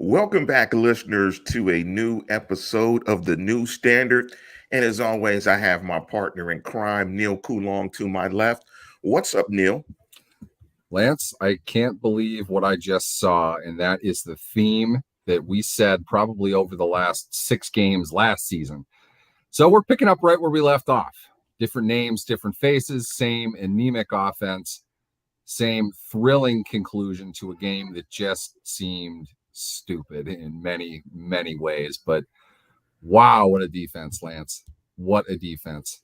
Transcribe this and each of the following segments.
Welcome back, listeners, to a new episode of The New Standard. And as always, I have my partner in crime, Neil Coulong, to my left. What's up, Neil? Lance, I can't believe what I just saw, and that is the theme that we said probably over the last 6 games last season. So we're picking up right where we left off. Different names, different faces, same anemic offense, same thrilling conclusion to a game that just seemed stupid in many, many ways. But wow, what a defense, Lance. What a defense.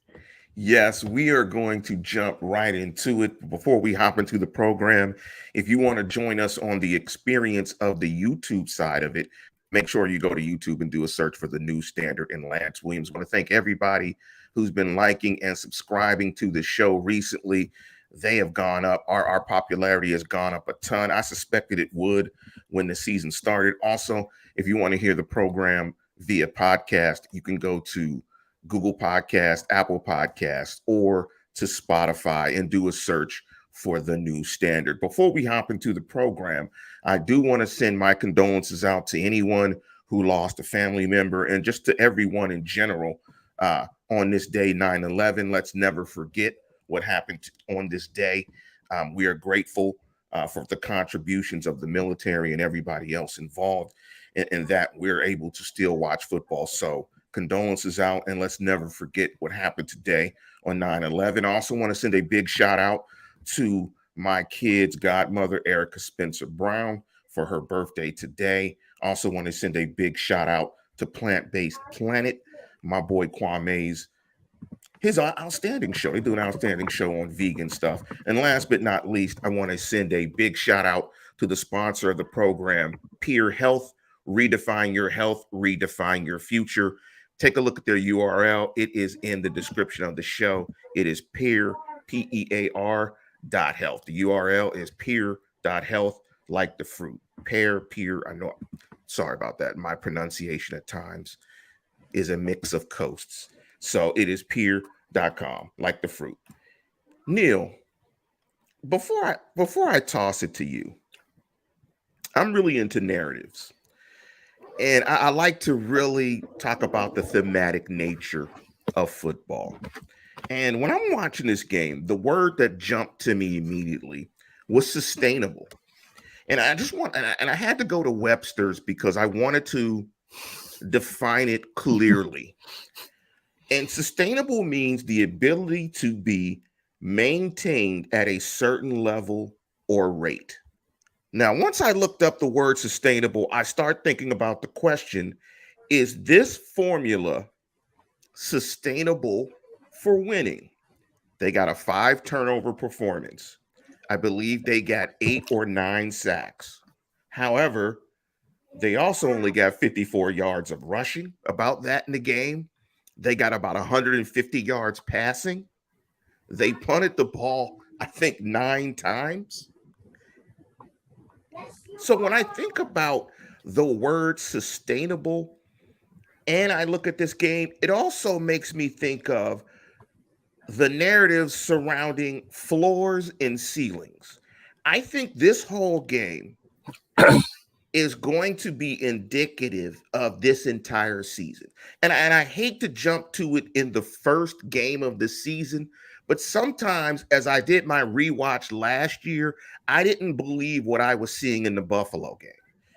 Yes, we are going to jump right into it. Before we hop into the program, if you want to join us on the experience of the YouTube side of it, make sure you go to YouTube and do a search for the New Standard and Lance Williams. I want to thank everybody who's been liking and subscribing to the show recently. They have gone up. Our popularity has gone up a ton. I suspected it would when the season started. Also, if you want to hear the program via podcast, you can go to Google Podcast, Apple Podcast, or to Spotify and do a search for the New Standard. Before we hop into the program, I do want to send my condolences out to anyone who lost a family member and just to everyone in general on this day, 9/11. Let's never forget what happened on this day. We are grateful for the contributions of the military and everybody else involved, and that we're able to still watch football. So condolences out, and let's never forget what happened today on 9/11. I also want to send a big shout out to my kid's godmother, Erica Spencer Brown, for her birthday today. Also want to send a big shout out to Plant-Based Planet, my boy Kwame's his outstanding show. They do an outstanding show on vegan stuff. And last but not least, I want to send a big shout out to the sponsor of the program, Peer Health. Redefine your health, redefine your future. Take a look at their URL. It is in the description of the show. It is peer, Pear .health. The URL is peer.health, like the fruit. Peer. I know, sorry about that. My pronunciation at times is a mix of coasts. So it is peer.com, like the fruit. Neil, before I toss it to you, I'm really into narratives. And I like to really talk about the thematic nature of football. And when I'm watching this game, the word that jumped to me immediately was sustainable. And I just want, and I had to go to Webster's because I wanted to define it clearly. And sustainable means the ability to be maintained at a certain level or rate. Now, once I looked up the word sustainable, I start thinking about the question, is this formula sustainable for winning? They got a 5 turnover performance. I believe they got 8 or 9 sacks. However, they also only got 54 yards of rushing, about that in the game. They got about 150 yards passing. They punted the ball, I think, 9 times. So when I think about the word sustainable and I look at this game, it also makes me think of the narratives surrounding floors and ceilings. I think this whole game is going to be indicative of this entire season. And I hate to jump to it in the first game of the season, but sometimes as I did my rewatch last year, I didn't believe what I was seeing in the Buffalo game.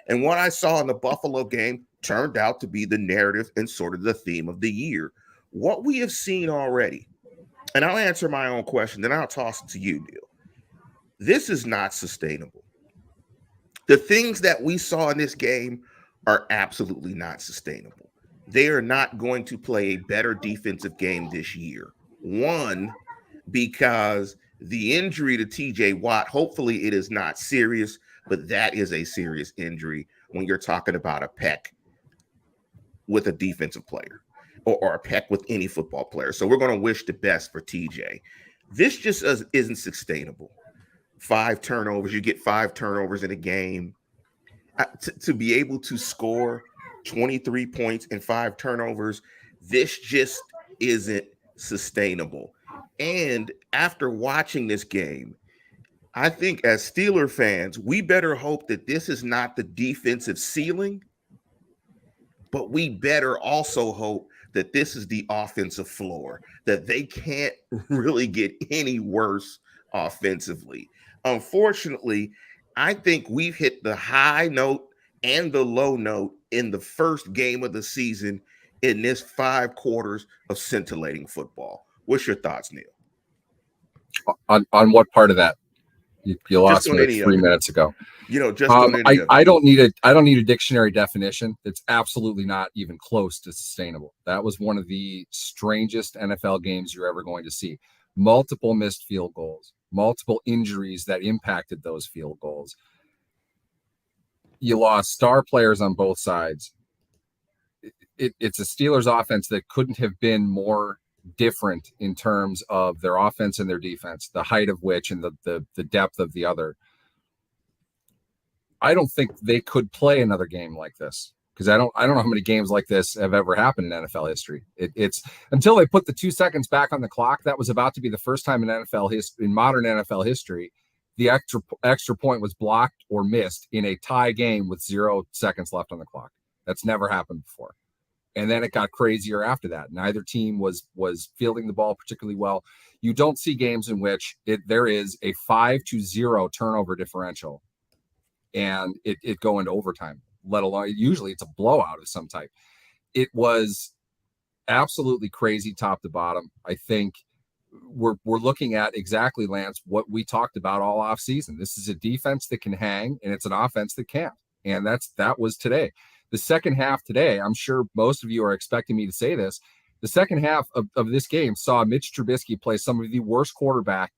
And what I saw in the Buffalo game turned out to be the narrative and sort of the theme of the year. What we have seen already, and I'll answer my own question, then I'll toss it to you, Neil. This is not sustainable. The things that we saw in this game are absolutely not sustainable. They are not going to play a better defensive game this year. One, because the injury to TJ Watt, hopefully it is not serious, but that is a serious injury when you're talking about a pec with a defensive player or a pec with any football player. So we're going to wish the best for TJ. This just isn't sustainable. 5 turnovers, you get 5 turnovers in a game. To be able to score 23 points and 5 turnovers, this just isn't sustainable. And after watching this game, I think as Steeler fans, we better hope that this is not the defensive ceiling, but we better also hope that this is the offensive floor, that they can't really get any worse offensively. Unfortunately, I think we've hit the high note and the low note in the first game of the season in this 5 quarters of scintillating football. What's your thoughts, Neil? On what part of that? You Just lost on me like any of 3 it. minutes ago. Just on any of it. I don't need a dictionary definition. It's absolutely not even close to sustainable. That was one of the strangest NFL games you're ever going to see. Multiple missed field goals, multiple injuries that impacted those field goals. You lost star players on both sides. It's a Steelers offense that couldn't have been more different in terms of their offense and their defense, the height of which and the depth of the other. I don't think they could play another game like this because I don't know how many games like this have ever happened in NFL history. It's until they put the 2 seconds back on the clock. That was about to be the first time in modern NFL history, the extra point was blocked or missed in a tie game with 0 seconds left on the clock. That's never happened before. And then it got crazier after that. Neither team was fielding the ball particularly well. You don't see games in which there is a 5-0 turnover differential and it go into overtime, let alone usually it's a blowout of some type. It was absolutely crazy top to bottom. I think we're looking at exactly, Lance, what we talked about all off season. This is a defense that can hang and it's an offense that can't. And that was today. The second half today, I'm sure most of you are expecting me to say this. The second half of this game saw Mitch Trubisky play some of the worst quarterback.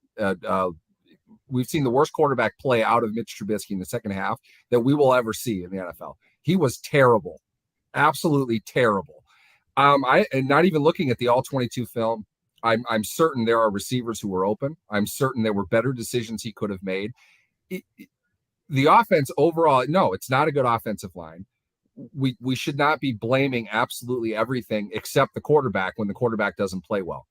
We've seen the worst quarterback play out of Mitch Trubisky in the second half that we will ever see in the NFL. He was terrible, absolutely terrible. And not even looking at the all 22 film, I'm certain there are receivers who were open. I'm certain there were better decisions he could have made. The offense overall, no, it's not a good offensive line. We should not be blaming absolutely everything except the quarterback when the quarterback doesn't play well.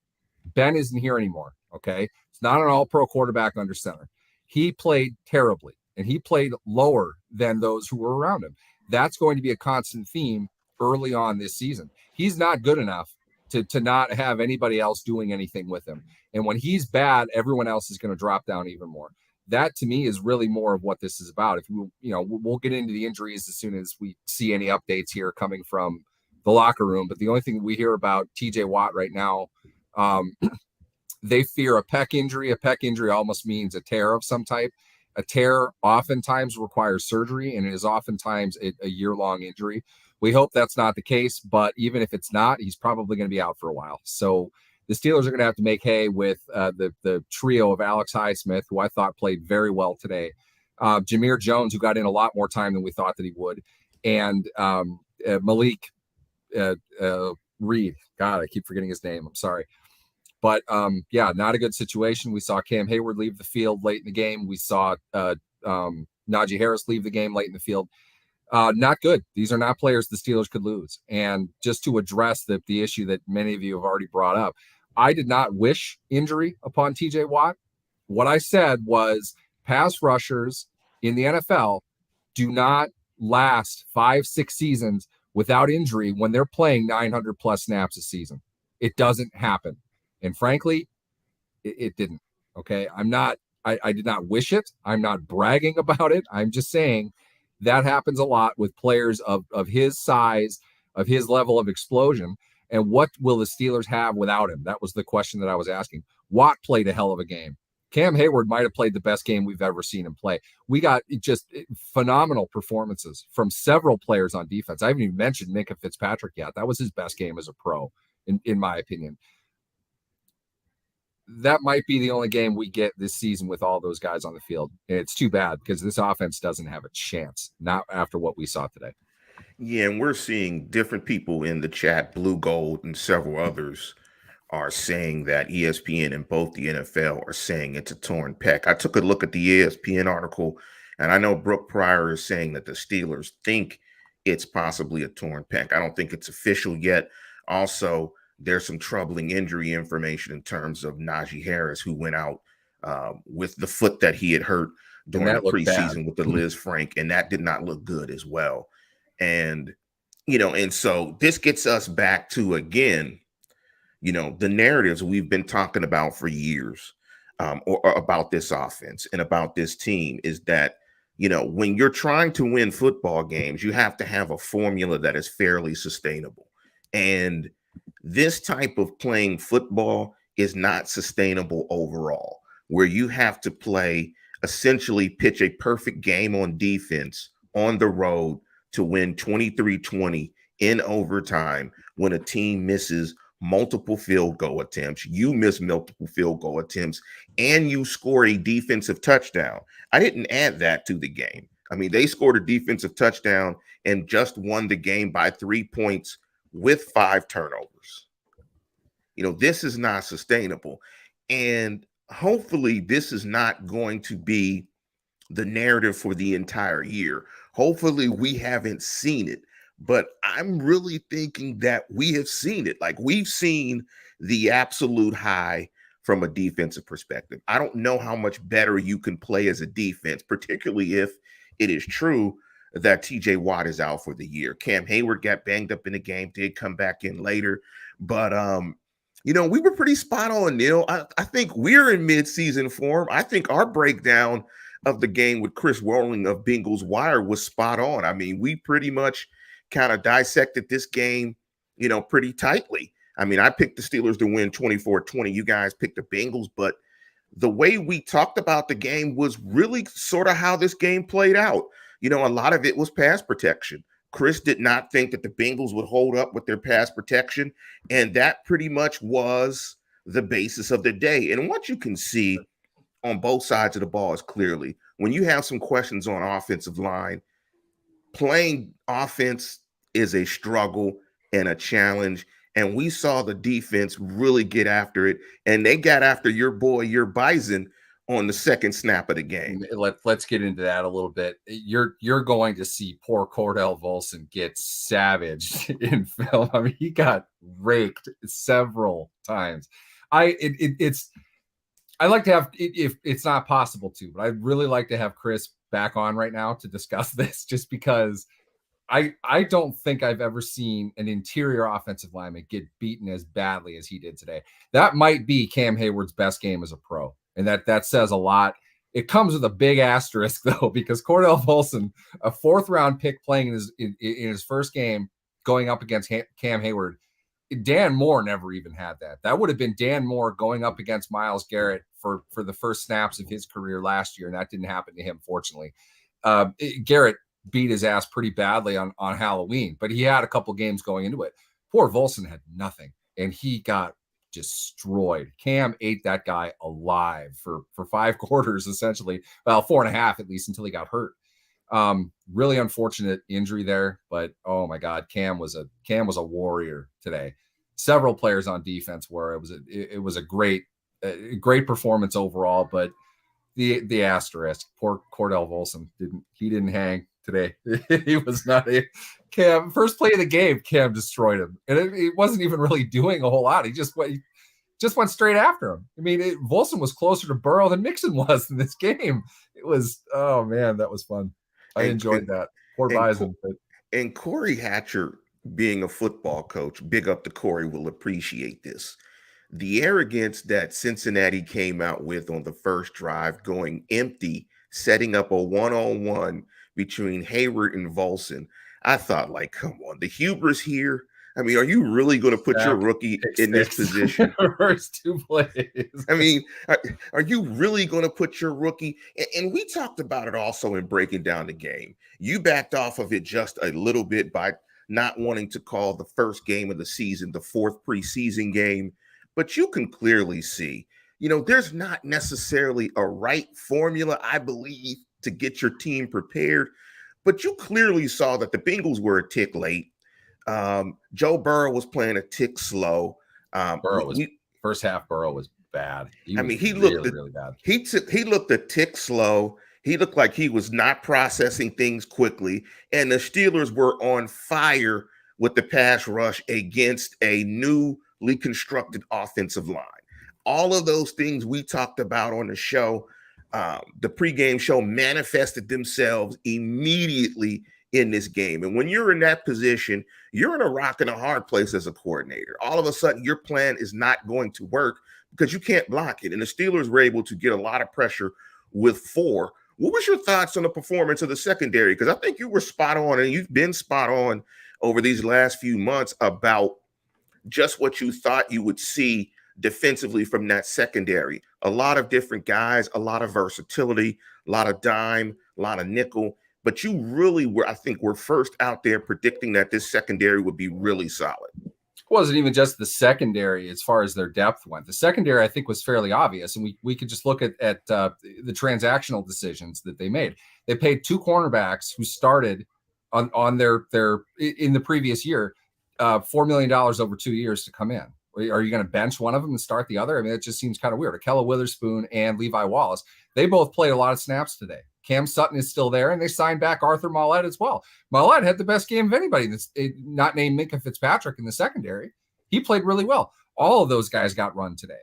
Ben isn't here anymore, okay? It's not an all-pro quarterback under center. He played terribly, and he played lower than those who were around him. That's going to be a constant theme early on this season. He's not good enough to not have anybody else doing anything with him. And when he's bad, everyone else is going to drop down even more. That to me is really more of what this is about. If we'll get into the injuries as soon as we see any updates here coming from the locker room. But the only thing we hear about TJ Watt right now, they fear a pec injury. A pec injury almost means a tear of some type. A tear oftentimes requires surgery, and it is oftentimes a year-long injury. We hope that's not the case, but even if it's not, he's probably going to be out for a while. So the Steelers are going to have to make hay with the trio of Alex Highsmith, who I thought played very well today, Jameer Jones, who got in a lot more time than we thought that he would, and Malik Reed. God, I keep forgetting his name. I'm sorry. But, not a good situation. We saw Cam Hayward leave the field late in the game. We saw Najee Harris leave the game late in the field. Not good. These are not players the Steelers could lose. And just to address the issue that many of you have already brought up, I did not wish injury upon TJ Watt. What I said was pass rushers in the NFL do not last 5-6 seasons without injury when they're playing 900 plus snaps a season. It doesn't happen. And frankly, it didn't. Okay. I did not wish it. I'm not bragging about it. I'm just saying that happens a lot with players of his size, of his level of explosion. And what will the Steelers have without him? That was the question that I was asking. Watt played a hell of a game. Cam Hayward might have played the best game we've ever seen him play. We got just phenomenal performances from several players on defense. I haven't even mentioned Minkah Fitzpatrick yet. That was his best game as a pro, in my opinion. That might be the only game we get this season with all those guys on the field. And it's too bad because this offense doesn't have a chance, not after what we saw today. Yeah, and we're seeing different people in the chat, Blue Gold and several others are saying that ESPN and both the NFL are saying it's a torn pec. I took a look at the ESPN article, and I know Brooke Pryor is saying that the Steelers think it's possibly a torn pec. I don't think it's official yet. Also, there's some troubling injury information in terms of Najee Harris, who went out with the foot that he had hurt And during the that looked bad. preseason with the Liz Frank, and that did not look good as well. And, and so this gets us back to, again, the narratives we've been talking about for years, or about this offense and about this team is that, when you're trying to win football games, you have to have a formula that is fairly sustainable. And this type of playing football is not sustainable overall, where you have to essentially pitch a perfect game on defense on the road to win 23-20 in overtime when a team misses multiple field goal attempts, you miss multiple field goal attempts, and you score a defensive touchdown. I didn't add that to the game. I mean, they scored a defensive touchdown and just won the game by 3 points with 5 turnovers. This is not sustainable. And hopefully this is not going to be the narrative for the entire year. Hopefully we haven't seen it, but I'm really thinking that we have seen it. Like, we've seen the absolute high from a defensive perspective. I don't know how much better you can play as a defense, particularly if it is true that TJ Watt is out for the year. Cam Hayward got banged up in the game, did come back in later, but we were pretty spot on, Neil. I think we're in mid-season form. I think our breakdown of the game with Chris Rowling of Bengals Wire was spot on. I mean, we pretty much kind of dissected this game, pretty tightly. I mean, I picked the Steelers to win 24-20. You guys picked the Bengals, but the way we talked about the game was really sort of how this game played out. A lot of it was pass protection. Chris did not think that the Bengals would hold up with their pass protection, and that pretty much was the basis of the day. And what you can see on both sides of the ball is clearly when you have some questions on offensive line, playing offense is a struggle and a challenge. And we saw the defense really get after it. And they got after your boy, your Bison, on the second snap of the game. Let's get into that a little bit. You're going to see poor Cordell Volson get savaged in film. I mean, he got raked several times. I like to have, if it's not possible to, but I'd really like to have Chris back on right now to discuss this, just because I don't think I've ever seen an interior offensive lineman get beaten as badly as he did today. That might be Cam Hayward's best game as a pro, and that says a lot. It comes with a big asterisk, though, because Cordell Volson, a 4th-round pick playing in his first game going up against Cam Hayward, Dan Moore never even had that. That would have been Dan Moore going up against Myles Garrett for the first snaps of his career last year, and that didn't happen to him, fortunately. Garrett beat his ass pretty badly on Halloween, but he had a couple games going into it. Poor Volson had nothing, and he got destroyed. Cam ate that guy alive for 5 quarters, essentially. Well, 4.5 at least, until he got hurt. Really unfortunate injury there, but oh my God, Cam was a warrior today. Several players on defense were. It was a great performance overall, but the asterisk, poor Cordell Volson didn't hang today. He was not a Cam. First play of the game, Cam destroyed him, and it wasn't even really doing a whole lot. He just went straight after him. I mean, Volson was closer to Burrow than Mixon was in this game. It was, oh man, that was fun. I enjoyed that. Poor Bison. And Corey Hatcher, being a football coach, big up to Corey, will appreciate this. The arrogance that Cincinnati came out with on the first drive, going empty, setting up a one-on-one between Hayward and Volson. I thought, like, come on, the hubris here. I mean, are you really going to put your rookie in this position? First 2 plays. I mean, are you really going to put your rookie? And we talked about it also in breaking down the game. You backed off of it just a little bit by not wanting to call the first game of the season the 4th preseason game. But you can clearly see, there's not necessarily a right formula, I believe, to get your team prepared. But you clearly saw that the Bengals were a tick late. Joe Burrow was playing a tick slow. First half, Burrow was bad. He looked looked really bad. He looked a tick slow. He looked like he was not processing things quickly. And the Steelers were on fire with the pass rush against a newly constructed offensive line. All of those things we talked about on the show, the pregame show, manifested themselves immediately in this game. And when you're in that position, you're in a rock and a hard place as a coordinator. All of a sudden, your plan is not going to work because you can't block it. And the Steelers were able to get a lot of pressure with 4. What was your thoughts on the performance of the secondary? Because I think you were spot on, and you've been spot on over these last few months about just what you thought you would see defensively from that secondary. A lot of different guys, a lot of versatility, a lot of dime, a lot of nickel. But you really were, I think, were first out there predicting that this secondary would be really solid. It wasn't even just the secondary as far as their depth went. The secondary, I think, was fairly obvious. And we could just look at the transactional decisions that they made. They paid 2 cornerbacks who started on their in the previous year, $4 million over 2 years to come in. Are you going to bench one of them and start the other? I mean, it just seems kind of weird. Akella Witherspoon and Levi Wallace, they both played a lot of snaps today. Cam Sutton is still there, and they signed back Arthur Maulet as well. Maulet had the best game of anybody that's not named Minkah Fitzpatrick in the secondary. He played really well. All of those guys got run today.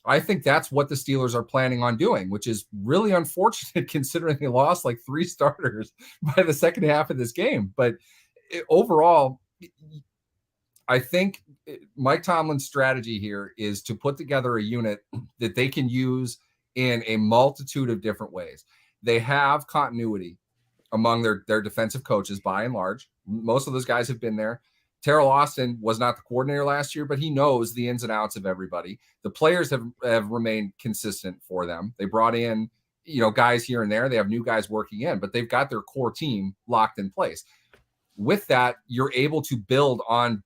I think that's what the Steelers are planning on doing, which is really unfortunate considering they lost like 3 starters by the second half of this game. But overall, I think Mike Tomlin's strategy here is to put together a unit that they can use in a multitude of different ways. They have continuity among their defensive coaches by and large. Most of those guys have been there. Terrell Austin was not the coordinator last year, but he knows the ins and outs of everybody. The players have remained consistent for them. They brought in, guys here and there. They have new guys working in, but they've got their core team locked in place. With that, you're able to build on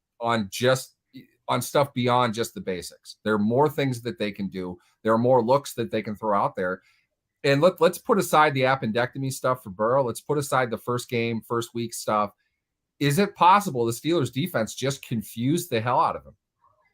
stuff beyond just the basics. There are more things that they can do. There are more looks that they can throw out there. And let's put aside the appendectomy stuff for Burrow. Let's put aside the first week stuff. Is it possible the Steelers defense just confused the hell out of him?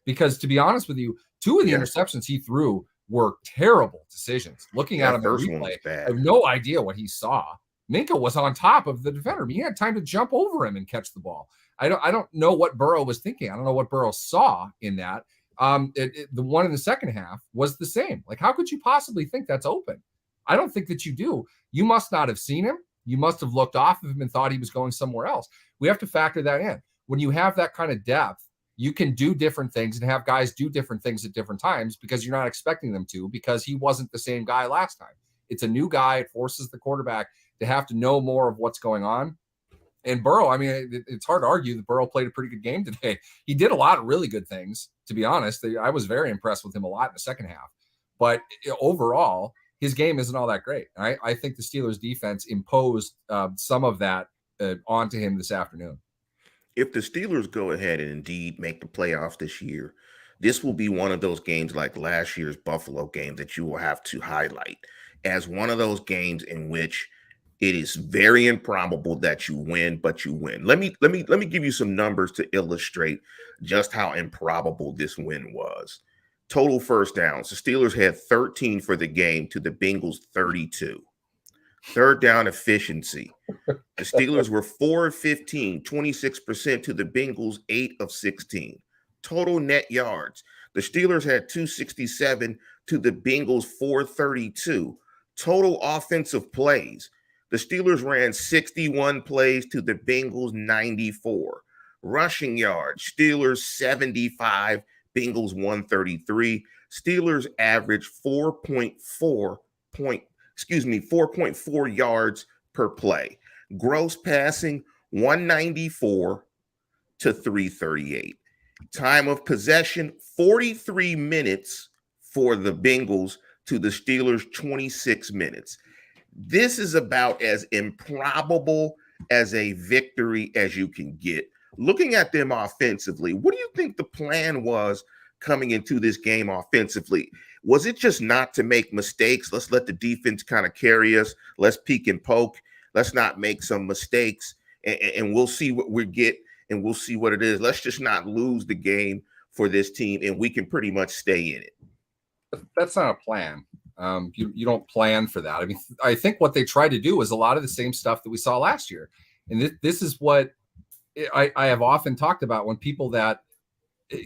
Because to be honest with you, 2 of the interceptions he threw were terrible decisions. Looking at him in replay, I have no idea what he saw. Minkah was on top of the defender. He had time to jump over him and catch the ball. I don't know what Burrow was thinking. I don't know what Burrow saw in that. The one in the second half was the same. Like, how could you possibly think that's open? I don't think that you do. You must not have seen him. You must have looked off of him and thought he was going somewhere else. We have to factor that in. When you have that kind of depth, you can do different things and have guys do different things at different times because you're not expecting them to, because he wasn't the same guy last time. It's a new guy. It forces the quarterback to have to know more of what's going on. And Burrow, I mean, it's hard to argue that Burrow played a pretty good game today. He did a lot of really good things, to be honest. I was very impressed with him a lot in the second half. But overall, his game isn't all that great. I think the Steelers defense imposed some of that onto him this afternoon. If the Steelers go ahead and indeed make the playoffs this year, this will be one of those games like last year's Buffalo game that you will have to highlight as one of those games in which it is very improbable that you win, but you win. Let me give you some numbers to illustrate just how improbable this win was. Total first downs. The Steelers had 13 for the game to the Bengals 32. Third down efficiency. The Steelers were 4 of 15, 26% to the Bengals 8 of 16. Total net yards. The Steelers had 267 to the Bengals 432. Total offensive plays. The Steelers ran 61 plays to the Bengals 94. Rushing yards. Steelers 75. Bengals 133. Steelers averaged 4.4 yards per play. Gross passing 194 to 338. Time of possession 43 minutes for the Bengals to the Steelers 26 minutes. This is about as improbable as a victory as you can get. Looking at them offensively, what do you think the plan was coming into this game offensively? Was it just not to make mistakes? Let's let the defense kind of carry us. Let's peek and poke. Let's not make some mistakes, and we'll see what we get, and we'll see what it is. Let's just not lose the game for this team, and we can pretty much stay in it. That's not a plan. You don't plan for that. I mean, I think what they tried to do was a lot of the same stuff that we saw last year. And this is what I have often talked about when people that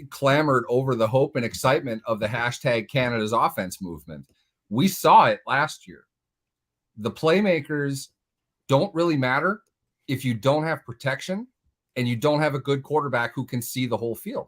clamored over the hope and excitement of the hashtag Canada's offense movement. We saw it last year. The playmakers don't really matter if you don't have protection and you don't have a good quarterback who can see the whole field.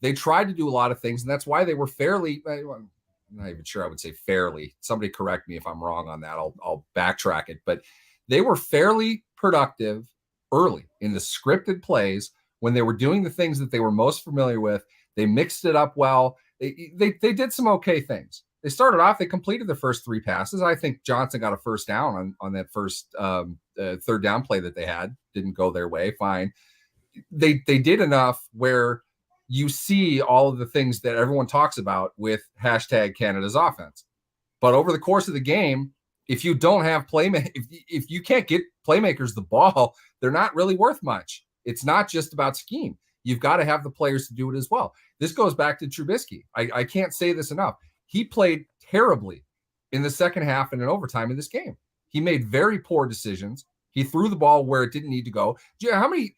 They tried to do a lot of things, and that's why they were fairly, I'm not even sure I would say fairly. Somebody correct me if I'm wrong on that. I'll backtrack it. But they were fairly productive early in the scripted plays when they were doing the things that they were most familiar with. They mixed it up well. They did some okay things. They started off, they completed the first 3 passes. I think Johnson got a first down on that first third down play that they had. Didn't go their way. Fine. They did enough where you see all of the things that everyone talks about with hashtag Canada's offense. But over the course of the game, if you don't have if you can't get playmakers the ball, they're not really worth much. It's not just about scheme. You've got to have the players to do it as well. This goes back to Trubisky. I can't say this enough. He played terribly in the second half and in overtime in this game. He made very poor decisions. He threw the ball where it didn't need to go. How many,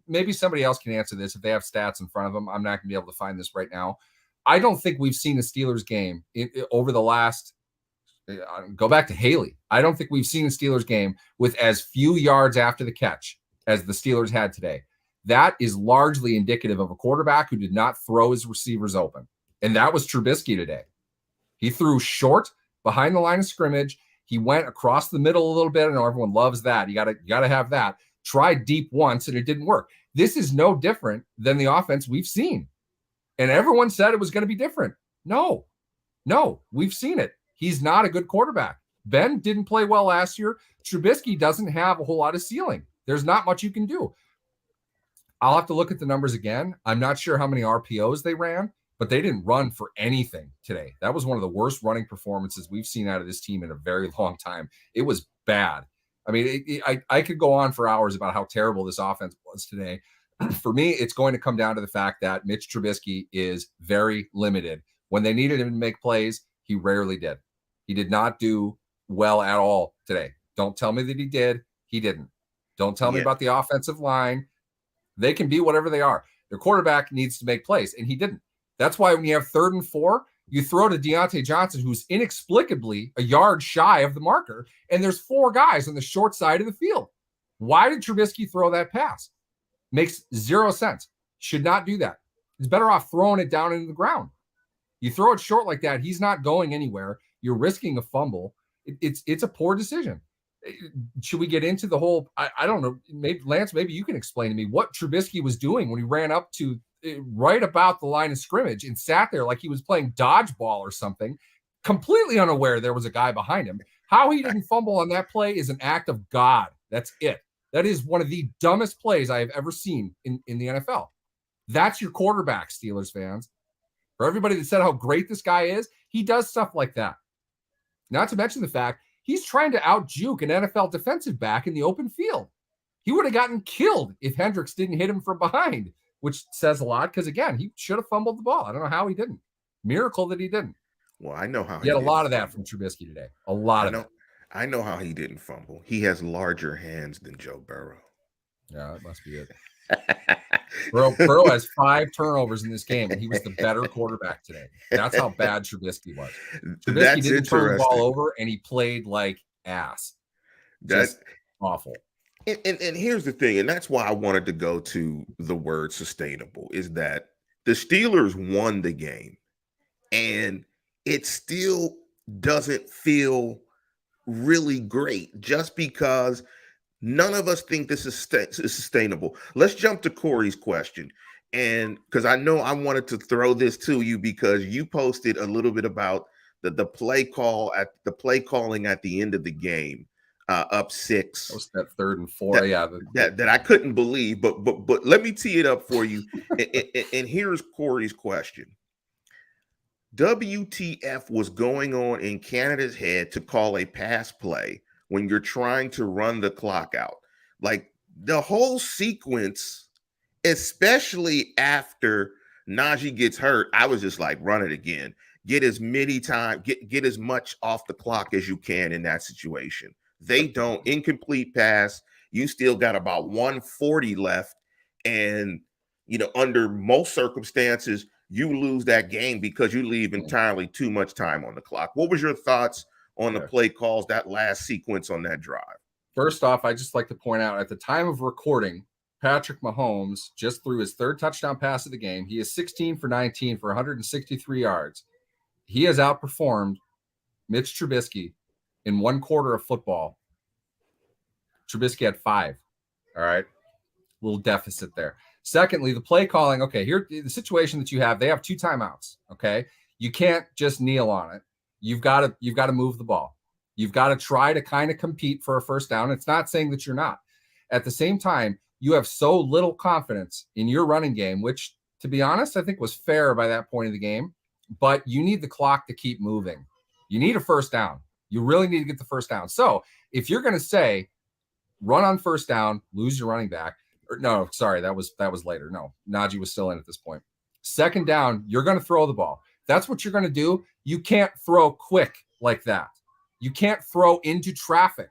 maybe somebody else can answer this if they have stats in front of them. I'm not going to be able to find this right now. I don't think we've seen the Steelers game over the last, go back to Haley. I don't think we've seen the Steelers game with as few yards after the catch as the Steelers had today. That is largely indicative of a quarterback who did not throw his receivers open. And that was Trubisky today. He threw short behind the line of scrimmage. He went across the middle a little bit. I know everyone loves that. You gotta have that. Tried deep once and it didn't work. This is no different than the offense we've seen. And everyone said it was going to be different. No, we've seen it. He's not a good quarterback. Ben didn't play well last year. Trubisky doesn't have a whole lot of ceiling. There's not much you can do. I'll have to look at the numbers again. I'm not sure how many RPOs they ran, but they didn't run for anything today. That was one of the worst running performances we've seen out of this team in a very long time. It was bad. I mean, I could go on for hours about how terrible this offense was today. For me, it's going to come down to the fact that Mitch Trubisky is very limited. When they needed him to make plays, he rarely did. He did not do well at all today. Don't tell me that he did. He didn't. Don't tell me about the offensive line. They can be whatever they are. Their quarterback needs to make plays, and he didn't. That's why when you have 3rd and 4, you throw to Deontay Johnson, who's inexplicably a yard shy of the marker, and there's 4 guys on the short side of the field. Why did Trubisky throw that pass? Makes 0 sense. Should not do that. He's better off throwing it down into the ground. You throw it short like that, he's not going anywhere. You're risking a fumble. It's a poor decision. Should we get into the whole, I don't know, maybe Lance, maybe you can explain to me what Trubisky was doing when he ran up to right about the line of scrimmage and sat there like he was playing dodgeball or something, completely unaware there was a guy behind him. How he didn't fumble on that play is an act of God. That's it. That is one of the dumbest plays I have ever seen in the NFL. That's your quarterback, Steelers fans. For everybody that said how great this guy is, he does stuff like that. Not to mention the fact he's trying to out-juke an NFL defensive back in the open field. He would have gotten killed if Hendricks didn't hit him from behind, which says a lot because, again, he should have fumbled the ball. I don't know how he didn't. Miracle that he didn't. Well, I know how he had a lot of that from Trubisky today. A lot of it. I know how he didn't fumble. He has larger hands than Joe Burrow. Yeah, that must be it. Burrow has 5 turnovers in this game, and he was the better quarterback today. That's how bad Trubisky was. Trubisky didn't turn the ball over, and he played like ass. That's awful. And here's the thing, and that's why I wanted to go to the word sustainable, is that the Steelers won the game, and it still doesn't feel really great just because none of us think this is sustainable. Let's jump to Corey's question. And because I know I wanted to throw this to you because you posted a little bit about the play calling at the end of the game, up 6. That was that 3rd and 4. That I couldn't believe. But let me tee it up for you. and here's Corey's question. WTF was going on in Canada's head to call a pass play when you're trying to run the clock out? Like the whole sequence, especially after Najee gets hurt, I was just like, run it again. Get as many time, get as much off the clock as you can in that situation. They don't. Incomplete pass. You still got about 140 left, and under most circumstances, you lose that game because you leave entirely too much time on the clock. What was your thoughts on the play calls, that last sequence on that drive? First off, I just like to point out at the time of recording, Patrick Mahomes just threw his third touchdown pass of the game. He is 16 for 19 for 163 yards. He has outperformed Mitch Trubisky in one quarter of football. Trubisky had 5. All right. Little deficit there. Secondly, the play calling. Okay, here the situation that you have, they have 2 timeouts. Okay. You can't just kneel on it. You've got to move the ball. You've got to try to kind of compete for a first down. It's not saying that you're not. At the same time, you have so little confidence in your running game, which, to be honest, I think was fair by that point of the game. But you need the clock to keep moving. You need a first down. You really need to get the first down. So if you're going to say run on first down, lose your running back, or no, sorry, that was later. No, Najee was still in at this point. Second down, you're going to throw the ball. That's what you're going to do. You can't throw quick like that. You can't throw into traffic.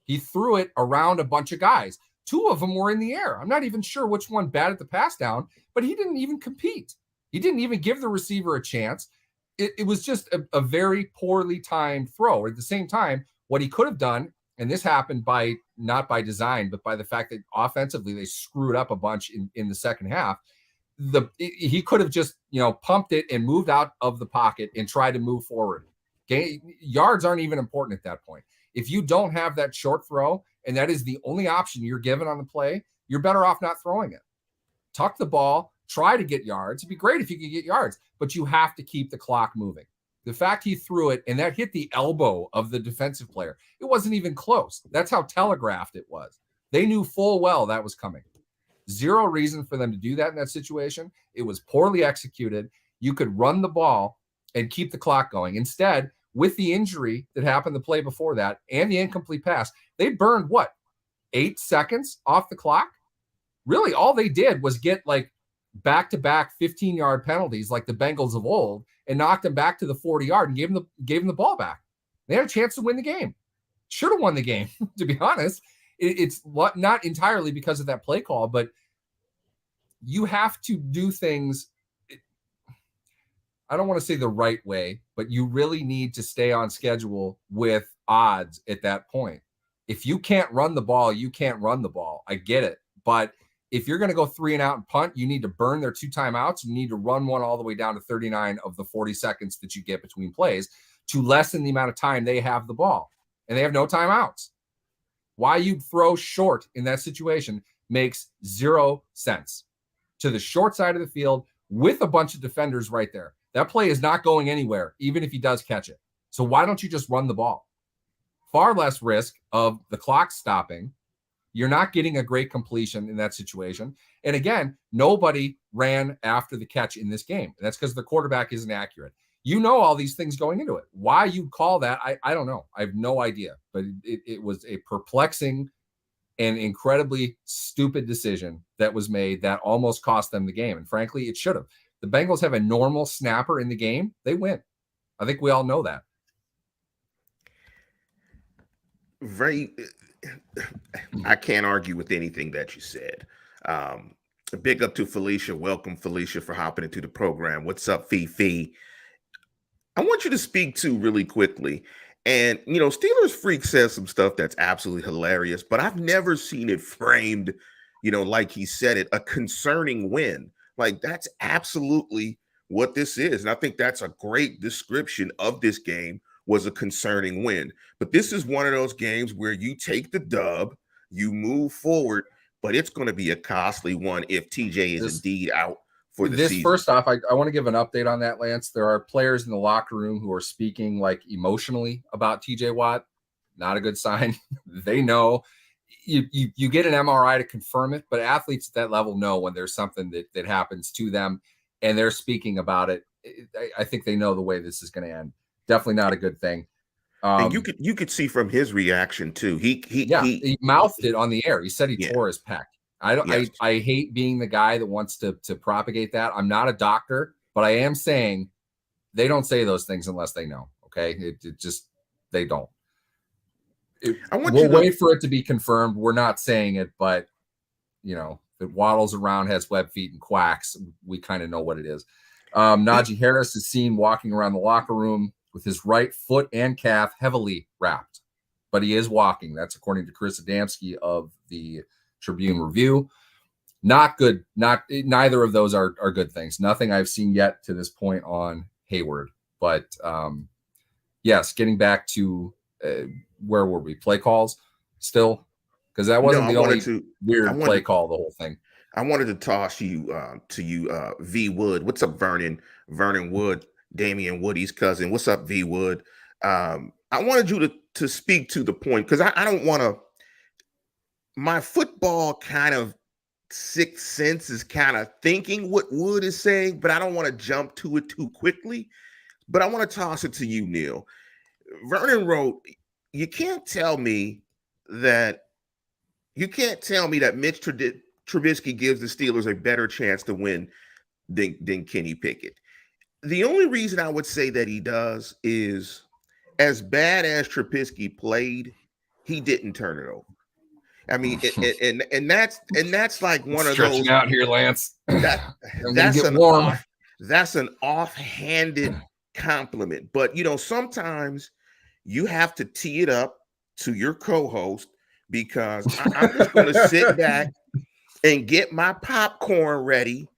He threw it around a bunch of guys. 2 of them were in the air. I'm not even sure which one batted the pass down, but he didn't even compete. He didn't even give the receiver a chance. It was just a very poorly timed throw. At the same time, what he could have done, and this happened not by design, but by the fact that offensively they screwed up a bunch in the second half. He could have just pumped it and moved out of the pocket and tried to move forward. Yards aren't even important at that point. If you don't have that short throw and that is the only option you're given on the play, you're better off not throwing it. Tuck the ball, try to get yards. It'd be great if you could get yards, but you have to keep the clock moving. The fact he threw it and that hit the elbow of the defensive player, it wasn't even close. That's how telegraphed it was. They knew full well that was coming. Zero reason for them to do that in that situation. It was poorly executed. You could run the ball and keep the clock going. Instead, with the injury that happened the play before that and the incomplete pass, they burned 8 seconds off the clock? Really, all they did was get back-to-back 15-yard penalties like the Bengals of old and knocked them back to the 40-yard and gave them the ball back. They had a chance to win the game. Should have won the game, to be honest. It's not entirely because of that play call, but you have to do things, I don't want to say the right way, but you really need to stay on schedule with odds at that point. If you can't run the ball, you can't run the ball. I get it. But if you're going to go 3 and out and punt, you need to burn their 2 timeouts. You need to run one all the way down to 39 of the 40 seconds that you get between plays to lessen the amount of time they have the ball. And they have no timeouts. Why you'd throw short in that situation makes 0 sense. To the short side of the field with a bunch of defenders right there. That play is not going anywhere, even if he does catch it. So why don't you just run the ball? Far less risk of the clock stopping. You're not getting a great completion in that situation. And again, nobody ran after the catch in this game. And that's because the quarterback isn't accurate. You know all these things going into it. Why you call that, I don't know. I have no idea. But it was a perplexing and incredibly stupid decision that was made that almost cost them the game. And frankly, it should have. The Bengals have a normal snapper in the game. They win. I think we all know that. I can't argue with anything that you said. Big up to Felicia. Welcome, Felicia, for hopping into the program. What's up, Fifi? I want you to speak to really quickly. And, Steelers Freak says some stuff that's absolutely hilarious, but I've never seen it framed, like he said it, a concerning win. Like, that's absolutely what this is. And I think that's a great description of this game, was a concerning win. But this is one of those games where you take the dub, you move forward, but it's going to be a costly one if TJ is indeed out for the season. First off, I want to give an update on that, Lance. There are players in the locker room who are speaking emotionally about TJ Watt. Not a good sign. They know. You get an MRI to confirm it, but athletes at that level know when there's something that happens to them and they're speaking about it. I think they know the way this is going to end. Definitely not a good thing. And you could see from his reaction too. He mouthed it on the air. He said he tore his pec. I hate being the guy that wants to propagate that. I'm not a doctor, but I am saying they don't say those things unless they know. Okay, they don't. We'll wait for it to be confirmed. We're not saying it, but that waddles around, has web feet and quacks. We kind of know what it is. Najee Harris is seen walking around the locker room with his right foot and calf heavily wrapped, but he is walking. That's according to Chris Adamski of the Tribune Review. Not good. Neither of those are good things. Nothing I've seen yet to this point on Hayward. But yes, getting back to where were we? Play calls still? Because that wasn't the only weird play call, the whole thing. I wanted to toss you V Wood. What's up, Vernon? Vernon Wood, Damian Woody's cousin. What's up, V Wood? I wanted you to speak to the point, because I don't want to. My football kind of sixth sense is kind of thinking what Wood is saying, but I don't want to jump to it too quickly. But I want to toss it to you, Neil. Vernon wrote, "You can't tell me that Mitch Trubisky gives the Steelers a better chance to win than Kenny Pickett." The only reason I would say that he does is, as bad as Trubisky played, he didn't turn it over. I mean, and that's like one of those out here, Lance. That's an offhanded compliment. But sometimes you have to tee it up to your co-host, because I'm just going to sit back and get my popcorn ready,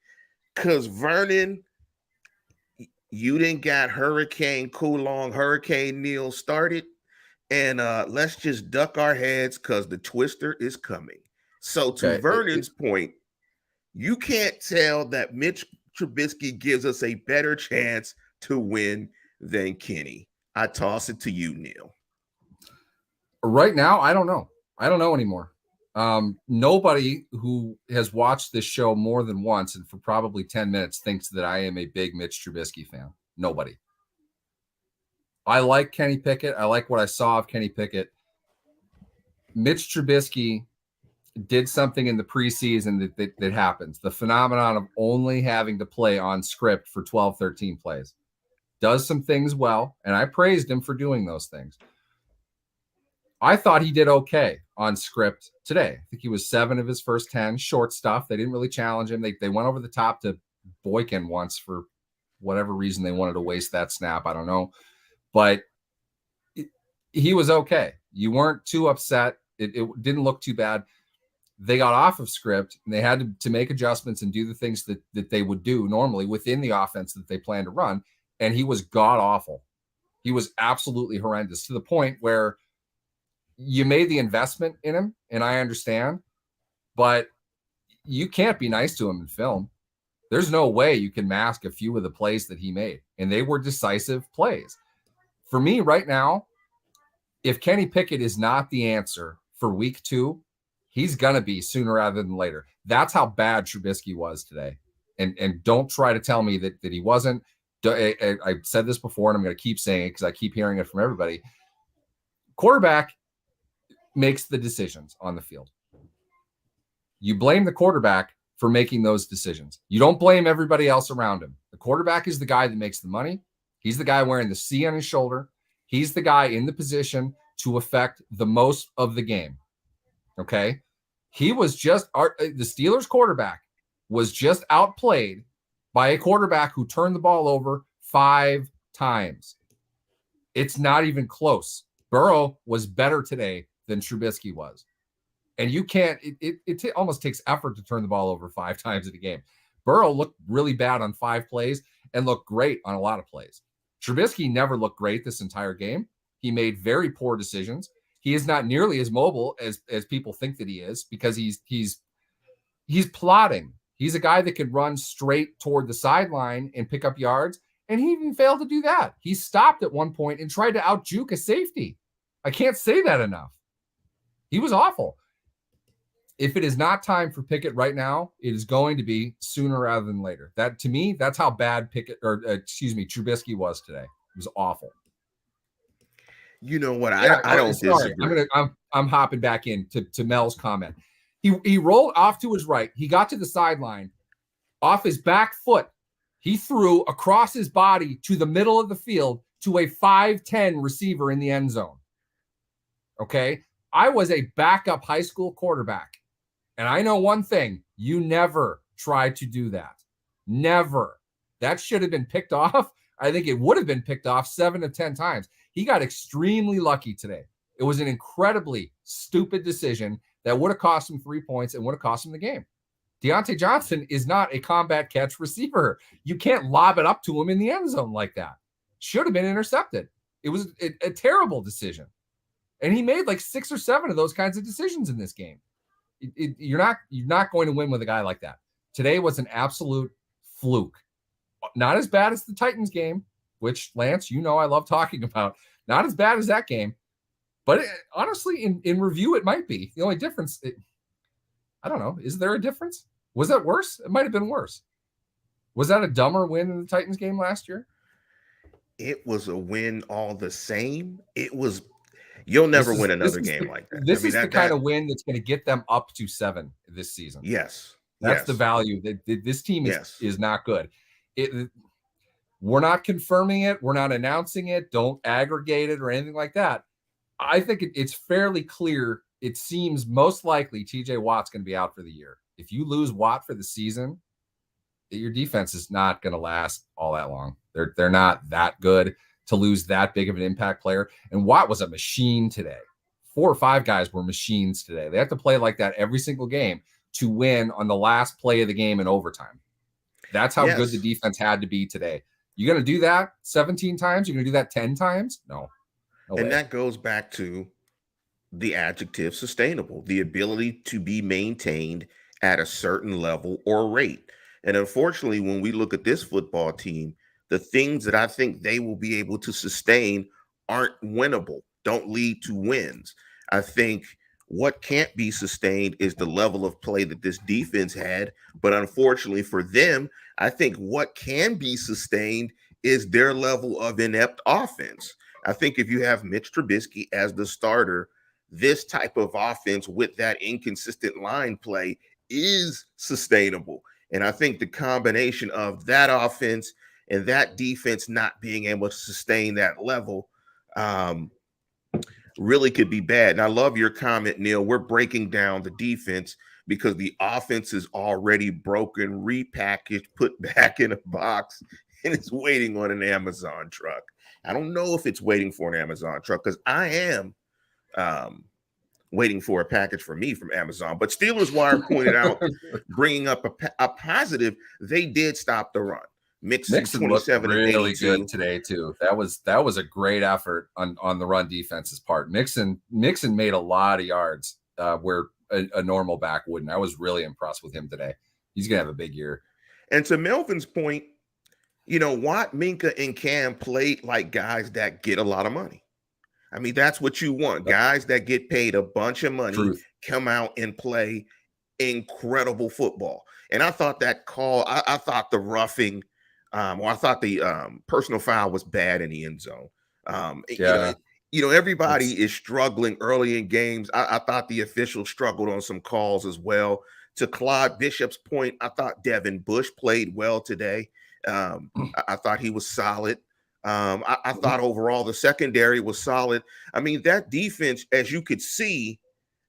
because Vernon, you didn't got Hurricane Neil started, and let's just duck our heads, because the twister is coming. So to Vernon's point, you can't tell that Mitch Trubisky gives us a better chance to win than Kenny. I toss it to you, Neil. Right now, I don't know. I don't know anymore. Nobody who has watched this show more than once and for probably 10 minutes thinks that I am a big Mitch Trubisky fan. Nobody. I like Kenny Pickett. I like what I saw of Kenny Pickett. Mitch Trubisky did something in the preseason that happens. The phenomenon of only having to play on script for 12, 13 plays. Does some things well, and I praised him for doing those things. I thought he did okay on script today. I think he was 7 of his first 10, short stuff. They didn't really challenge him. They went over the top to Boykin once for whatever reason they wanted to waste that snap. I don't know. But he was okay. You weren't too upset. It didn't look too bad. They got off of script, and they had to make adjustments and do the things that they would do normally within the offense that they plan to run. And he was god-awful. He was absolutely horrendous, to the point where you made the investment in him, and I understand, but you can't be nice to him in film. There's no way you can mask a few of the plays that he made, and they were decisive plays. For me right now, if Kenny Pickett is not the answer for week 2, he's going to be sooner rather than later. That's how bad Trubisky was today. And don't try to tell me that he wasn't. I said this before, and I'm going to keep saying it because I keep hearing it from everybody. Quarterback makes the decisions on the field. You blame the quarterback for making those decisions. You don't blame everybody else around him. The quarterback is the guy that makes the money. He's the guy wearing the C on his shoulder. He's the guy in the position to affect the most of the game. Okay? He was just the Steelers quarterback was just outplayed by a quarterback who turned the ball over 5 times. It's not even close. Burrow was better today than Trubisky was. And you can't, it almost takes effort to turn the ball over 5 times in a game. Burrow looked really bad on 5 plays and looked great on a lot of plays. Trubisky never looked great this entire game. He made very poor decisions. He is not nearly as mobile as people think that he is, because he's plotting. He's a guy that could run straight toward the sideline and pick up yards, and he even failed to do that. He stopped at one point and tried to out-juke a safety. I can't say that enough. He was awful. If it is not time for Pickett right now, it is going to be sooner rather than later. That, to me, that's how bad Trubisky was today. It was awful. You know what? I don't disagree. I'm hopping back in to Mel's comment. He rolled off to his right. He got to the sideline. Off his back foot, he threw across his body to the middle of the field to a 5'10" receiver in the end zone. Okay? I was a backup high school quarterback. And I know one thing, you never try to do that. Never. That should have been picked off. I think it would have been picked off 7 to 10 times. He got extremely lucky today. It was an incredibly stupid decision that would have cost him 3 points and would have cost him the game. Deontay Johnson is not a combat catch receiver. You can't lob it up to him in the end zone like that. Should have been intercepted. It was a terrible decision. And he made like 6 or 7 of those kinds of decisions in this game. You're not going to win with a guy like that. Today was an absolute fluke. Not as bad as the Titans game, which, Lance, you know I love talking about. Not as bad as that game. But honestly, in review, it might be. The only difference, I don't know. Is there a difference? Was that worse? It might have been worse. Was that a dumber win in the Titans game last year? It was a win all the same. It was. You'll never win another game like that. This is the kind of win that's going to get them up to 7 this season. Yes. That's the value. This team is not good. We're not confirming it. We're not announcing it. Don't aggregate it or anything like that. I think it's fairly clear. It seems most likely TJ Watt's going to be out for the year. If you lose Watt for the season, your defense is not going to last all that long. They're not that good to lose that big of an impact player. And Watt was a machine today. 4 or 5 guys were machines today. They have to play like that every single game to win on the last play of the game in overtime. That's how good the defense had to be today. You're going to do that 17 times? You're going to do that 10 times? No and way. That goes back to the adjective sustainable, the ability to be maintained at a certain level or rate. And unfortunately, when we look at this football team, the things that I think they will be able to sustain aren't winnable, don't lead to wins. I think what can't be sustained is the level of play that this defense had. But unfortunately for them, I think what can be sustained is their level of inept offense. I think if you have Mitch Trubisky as the starter, this type of offense with that inconsistent line play is sustainable. And I think the combination of that offense and that defense not being able to sustain that level really could be bad. And I love your comment, Neil. We're breaking down the defense because the offense is already broken, repackaged, put back in a box, and it's waiting on an Amazon truck. I don't know if it's waiting for an Amazon truck because I am waiting for a package for me from Amazon. But Steelers Wire pointed out, bringing up a positive, they did stop the run. Mixon 27 looked really 82. good today too. That was a great effort on the run defense's part. Mixon made a lot of yards where a normal back wouldn't. I was really impressed with him today. He's gonna have a big year. And to Melvin's point, Watt, Minka, and Cam played like guys that get a lot of money. I mean, that's what you want. Guys that get paid a bunch of money come out and play incredible football. And I thought that call, I thought the roughing, or I thought the personal foul was bad in the end zone. Everybody is struggling early in games. I thought the officials struggled on some calls as well. To Claude Bishop's point, I thought Devin Bush played well today. I thought he was solid. I thought overall the secondary was solid. I mean, that defense, as you could see,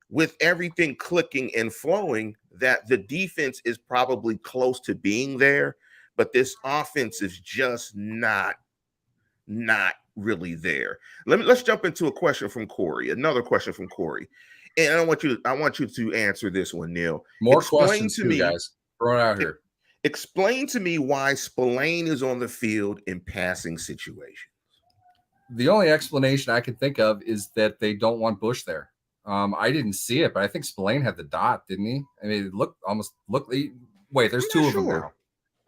with everything clicking and flowing, that the defense is probably close to being there, but this offense is just not really there. Let's jump into a question from Corey. Another question from Corey, and I want you to answer this one, Neil. More questions to me, guys. Throw it out here. Explain to me why Spillane is on the field in passing situations. The only explanation I can think of is that they don't want Bush there. I didn't see it, but I think Spillane had the dot, didn't he? I mean, it looked. Wait, there's 2 of them now.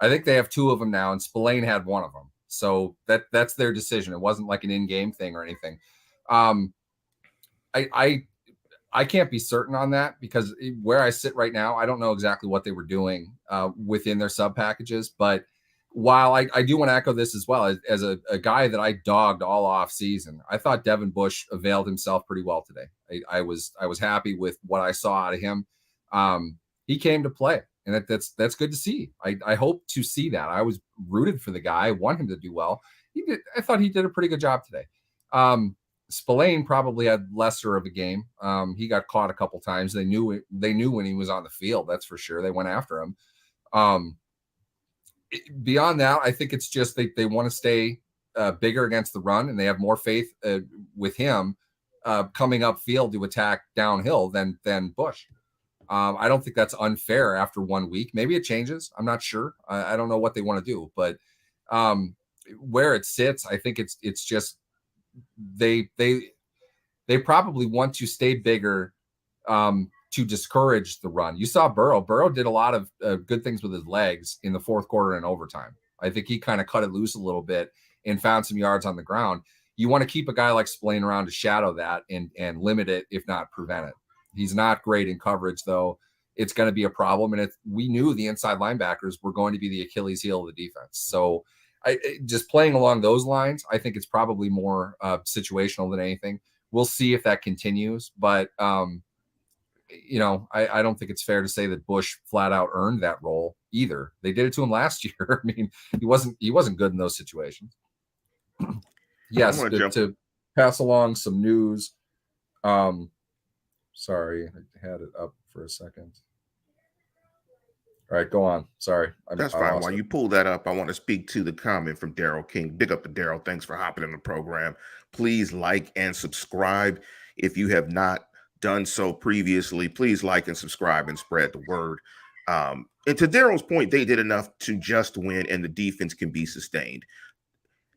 I think they have 2 of them now, and Spillane had 1 of them. So that's their decision. It wasn't like an in-game thing or anything. I can't be certain on that because where I sit right now, I don't know exactly what they were doing within their sub packages. But while I do want to echo this as well, as a guy that I dogged all off season, I thought Devin Bush availed himself pretty well today. I was happy with what I saw out of him. He came to play, and that's good to see. I hope to see that. I was rooted for the guy. I want him to do well. I thought he did a pretty good job today. Spillane probably had lesser of a game. He got caught a couple times. They knew when he was on the field. That's for sure. They went after him. Beyond that, I think it's just they want to stay bigger against the run, and they have more faith with him coming upfield to attack downhill than Bush. I don't think that's unfair after 1 week. Maybe it changes. I'm not sure. I don't know what they want to do, but where it sits, I think it's just they probably want to stay bigger to discourage the run. You saw Burrow. Burrow did a lot of good things with his legs in the fourth quarter and overtime. I think he kind of cut it loose a little bit and found some yards on the ground. You want to keep a guy like Spillane around to shadow that and limit it, if not prevent it. He's not great in coverage, though. It's going to be a problem. And we knew the inside linebackers were going to be the Achilles heel of the defense. So just playing along those lines, I think it's probably more situational than anything. We'll see if that continues. But, I don't think it's fair to say that Bush flat out earned that role either. They did it to him last year. I mean, he wasn't good in those situations. Yes, to pass along some news. Sorry, I had it up for a second. All right, go on. Sorry. That's fine. While you pull that up, I want to speak to the comment from Daryl King. Big up to Daryl. Thanks for hopping in the program. Please like and subscribe. If you have not done so previously, please like and subscribe and spread the word. And to Daryl's point, they did enough to just win, and the defense can be sustained.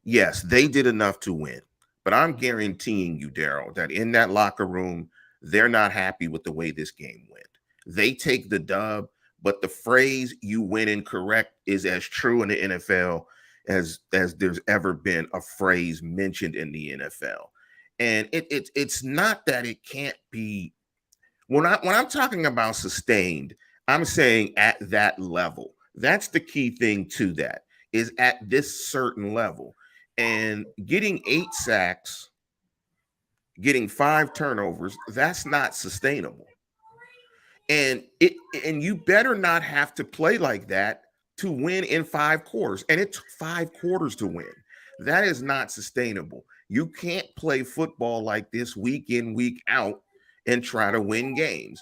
Yes, they did enough to win. But I'm guaranteeing you, Daryl, that in that locker room, they're not happy with the way this game went. They take the dub, but the phrase "you win incorrect" is as true in the NFL as there's ever been a phrase mentioned in the NFL. And it's not that it can't be. When I'm talking about sustained, I'm saying at that level. That's the key thing to that, is at this certain level. And getting 8 sacks, getting 5 turnovers, that's not sustainable. And you better not have to play like that to win in 5 quarters. And it took 5 quarters to win. That is not sustainable. You can't play football like this week in, week out and try to win games,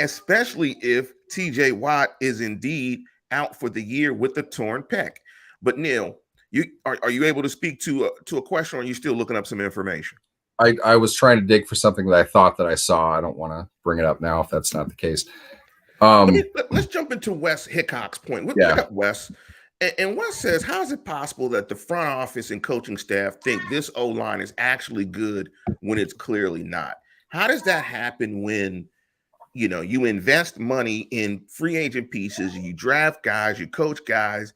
especially if TJ Watt is indeed out for the year with the torn pec. But Neil, are you able to speak to a question, or are you still looking up some information? I was trying to dig for something that I thought that I saw. I don't want to bring it up now if that's not the case. Let's jump into Wes Hickok's point. Look up Wes. And Wes says, how is it possible that the front office and coaching staff think this O-line is actually good when it's clearly not? How does that happen when, you invest money in free agent pieces, you draft guys, you coach guys,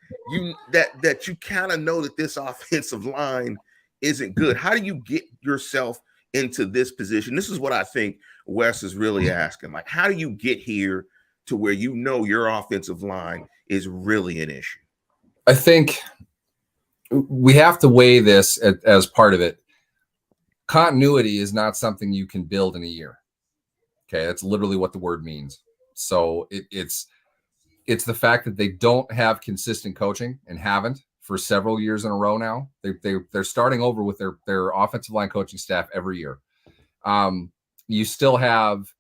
that you kind of know that this offensive line isn't good? How do you get yourself into this position? This is what I think Wes is really asking. Like, how do you get here to where your offensive line is really an issue? I think we have to weigh this as part of it. Continuity is not something you can build in a year. Okay, that's literally what the word means. So it's the fact that they don't have consistent coaching and haven't for several years in a row now. They're starting over with their offensive line coaching staff every year. You still have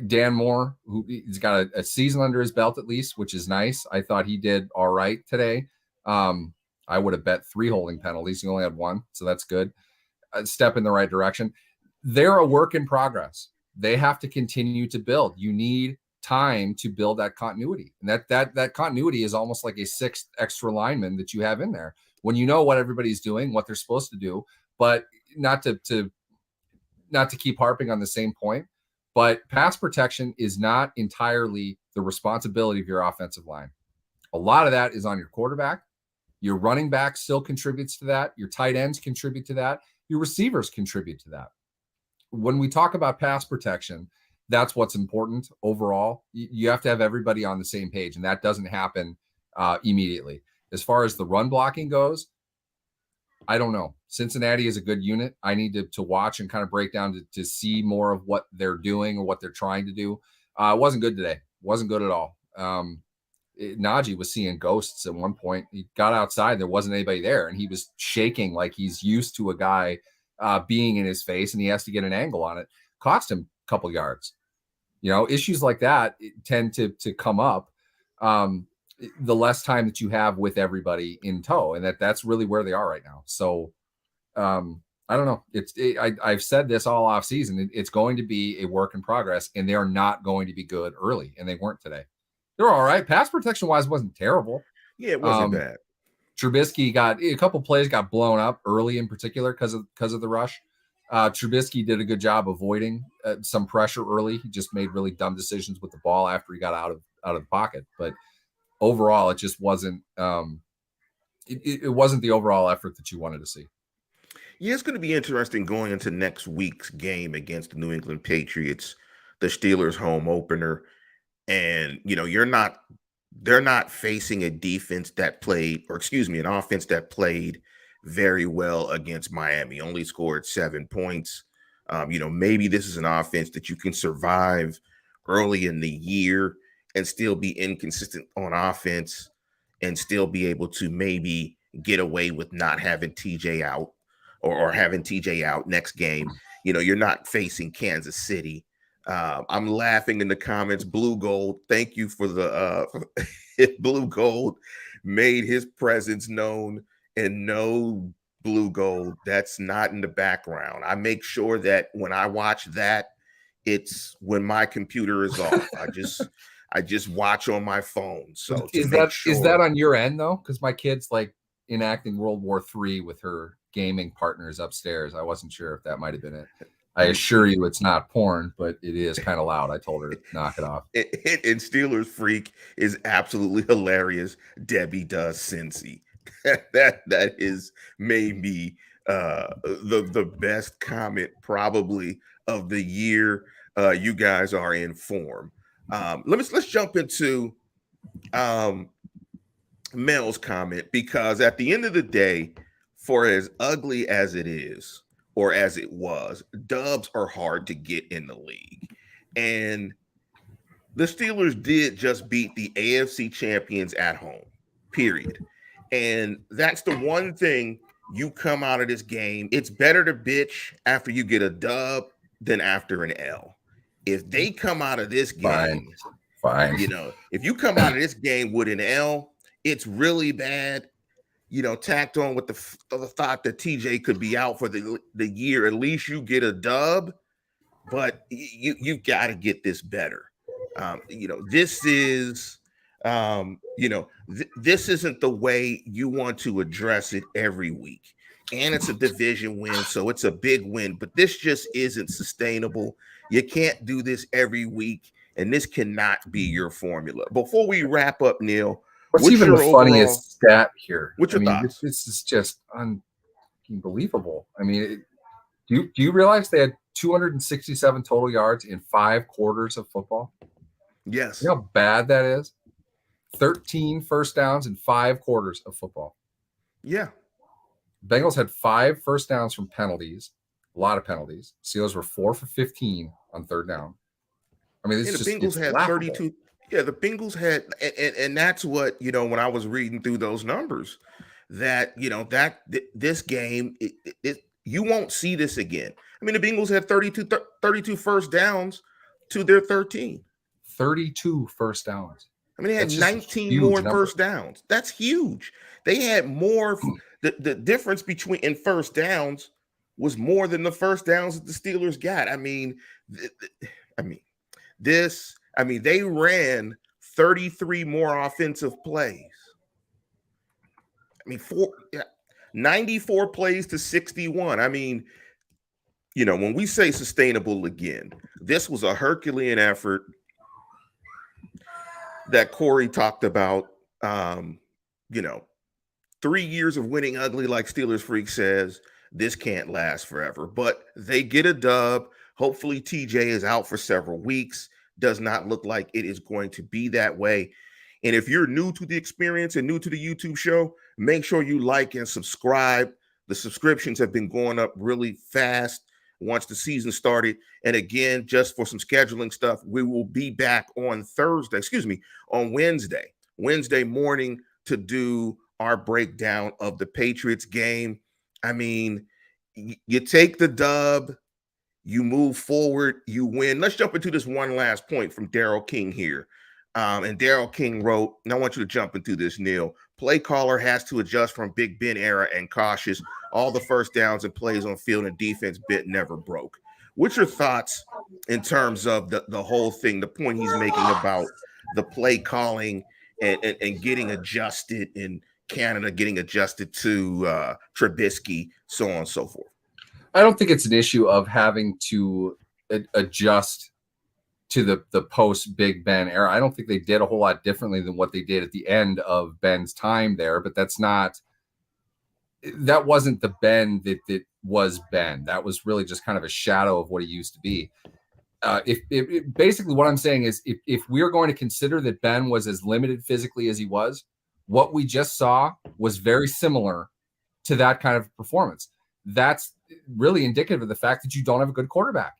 Dan Moore, he's got a season under his belt at least, which is nice. I thought he did all right today. I would have bet 3 holding penalties. He only had 1, so that's good. A step in the right direction. They're a work in progress. They have to continue to build. You need time to build that continuity, and that continuity is almost like a 6th extra lineman that you have in there when you know what everybody's doing, what they're supposed to do, but not to keep harping on the same point. But pass protection is not entirely the responsibility of your offensive line. A lot of that is on your quarterback. Your running back still contributes to that. Your tight ends contribute to that. Your receivers contribute to that. When we talk about pass protection, that's what's important overall. You have to have everybody on the same page, and that doesn't happen immediately. As far as the run blocking goes, I don't know. Cincinnati is a good unit. I need to watch and kind of break down to see more of what they're doing or what they're trying to do. It wasn't good today. Wasn't good at all. Najee was seeing ghosts at one point. He got outside. There wasn't anybody there, and he was shaking like he's used to a guy being in his face, and he has to get an angle on it. Cost him a couple yards. Issues like that tend to come up the less time that you have with everybody in tow, and that's really where they are right now. So I don't know. I've said this all off season. It's going to be a work in progress, and they are not going to be good early, and they weren't today. They're all right. Pass protection wise wasn't terrible. Yeah, it wasn't bad. Trubisky got a couple plays got blown up early, in particular because of the rush. Trubisky did a good job avoiding some pressure early. He just made really dumb decisions with the ball after he got out of the pocket. But overall, it just wasn't. It wasn't the overall effort that you wanted to see. Yeah, it's going to be interesting going into next week's game against the New England Patriots, the Steelers' home opener. And, they're not facing a defense that played, or excuse me, an offense that played very well against Miami, only scored 7 points. Maybe this is an offense that you can survive early in the year and still be inconsistent on offense and still be able to maybe get away with not having TJ out or having TJ out next game. You're not facing Kansas City. I'm laughing in the comments. Blue Gold, thank you for the Blue Gold made his presence known, and no, Blue Gold, that's not in the background. I make sure that when I watch that, it's when my computer is off. I just watch on my phone. So is that on your end though? Because my kid's like enacting World War III with her gaming partners upstairs. I wasn't sure if that might have been it. I assure you it's not porn, but it is kind of loud. I told her to knock it off. And Steelers Freak is absolutely hilarious. Debbie does Cincy. that is maybe the best comment probably of the year. You guys are in form. Let's jump into Mel's comment, because at the end of the day, for as ugly as it is, or as it was, dubs are hard to get in the league. And the Steelers did just beat the AFC champions at home, period. And that's the one thing you come out of this game. It's better to bitch after you get a dub than after an L. If they come out of this game, fine. If you come out of this game with an L, it's really bad. Tacked on with the thought that TJ could be out for the year, at least you get a dub, but you've got to get this better. This is, this isn't the way you want to address it every week. And it's a division win, so it's a big win, but this just isn't sustainable. You can't do this every week, and this cannot be your formula. Before we wrap up, Neil, what's even the funniest stat here? What's your thoughts? This is just unbelievable. I mean, do you realize they had 267 total yards in 5 quarters of football? Yes. You know how bad that is? 13 first downs in 5 quarters of football. Yeah. Bengals had 5 first downs from penalties, a lot of penalties. Steelers were 4 for 15 on third down. I mean, the Bengals had 32. Yeah, the Bengals had, and that's what, when I was reading through those numbers, that, this game, you won't see this again. I mean, the Bengals had 32 first downs to their 13. 32 first downs. I mean, they had 19 more first downs. That's huge. They had more. The difference between in first downs was more than the first downs that the Steelers got. They ran 33 more offensive plays. 94 plays to 61. When we say sustainable again, this was a Herculean effort that Corey talked about. 3 years of winning ugly, like Steelers Freak says. This can't last forever, but they get a dub. Hopefully TJ is out for several weeks. Does not look like it is going to be that way. And if you're new to the experience and new to the YouTube show, make sure you like and subscribe. The subscriptions have been going up really fast once the season started. And again, just for some scheduling stuff, we will be back on Wednesday morning to do our breakdown of the Patriots game. you take the dub, you move forward, you win. Let's jump into this one last point from Daryl King here. And Daryl King wrote, and I want you to jump into this, Neil. Play caller has to adjust from Big Ben era and cautious. All the first downs and plays on field and defense bit never broke. What's your thoughts in terms of the whole thing, the point he's making about the play calling and getting adjusted in Canada, getting adjusted to Trubisky, so on and so forth? I don't think it's an issue of having to adjust to the post Big Ben era. I don't think they did a whole lot differently than what they did at the end of Ben's time there, but that wasn't the Ben that was Ben. That was really just kind of a shadow of what he used to be. Basically what I'm saying is if we're going to consider that Ben was as limited physically as he was, what we just saw was very similar to that kind of performance. That's really indicative of the fact that you don't have a good quarterback.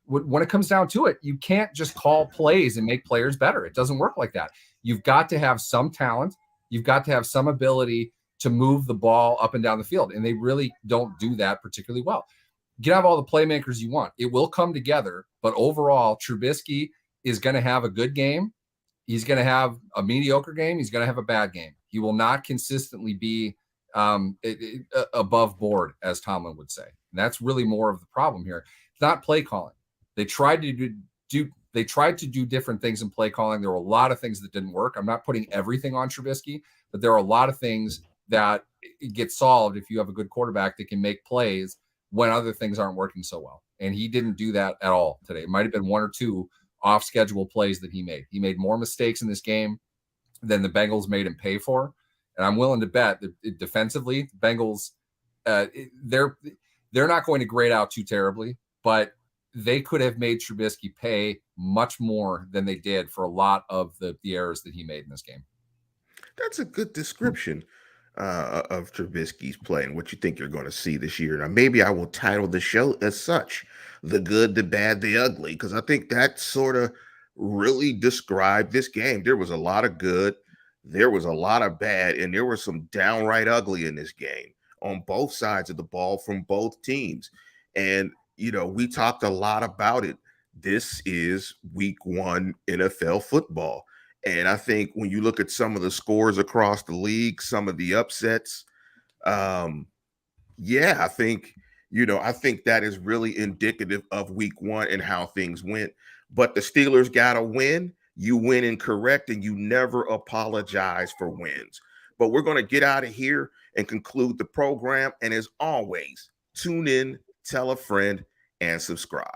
When it comes down to it, you can't just call plays and make players better. It doesn't work like that. You've got to have some talent. You've got to have some ability to move the ball up and down the field. And they really don't do that particularly well. You can have all the playmakers you want. It will come together. But overall, Trubisky is going to have a good game. He's going to have a mediocre game. He's going to have a bad game. He will not consistently be above board, as Tomlin would say. And that's really more of the problem here. It's not play calling. They tried to do different things in play calling. There were a lot of things that didn't work. I'm not putting everything on Trubisky, but there are a lot of things that get solved if you have a good quarterback that can make plays when other things aren't working so well. And he didn't do that at all today. It might have been one or two off-schedule plays that he made. He made more mistakes in this game than the Bengals made him pay for. And I'm willing to bet that defensively, the Bengals, they're not going to grade out too terribly, but they could have made Trubisky pay much more than they did for a lot of the errors that he made in this game. That's a good description of Trubisky's play and what you think you're going to see this year. Now, maybe I will title the show as such: The Good, the Bad, the Ugly, because I think that sort of really described this game. There was a lot of good, there was a lot of bad, and there was some downright ugly in this game on both sides of the ball from both teams. And we talked a lot about it. This is week 1 NFL football. And I think when you look at some of the scores across the league, some of the upsets, I think that is really indicative of week 1 and how things went. But the Steelers got to win. You win and correct, and you never apologize for wins. But we're going to get out of here and conclude the program. And as always, tune in, tell a friend, and subscribe.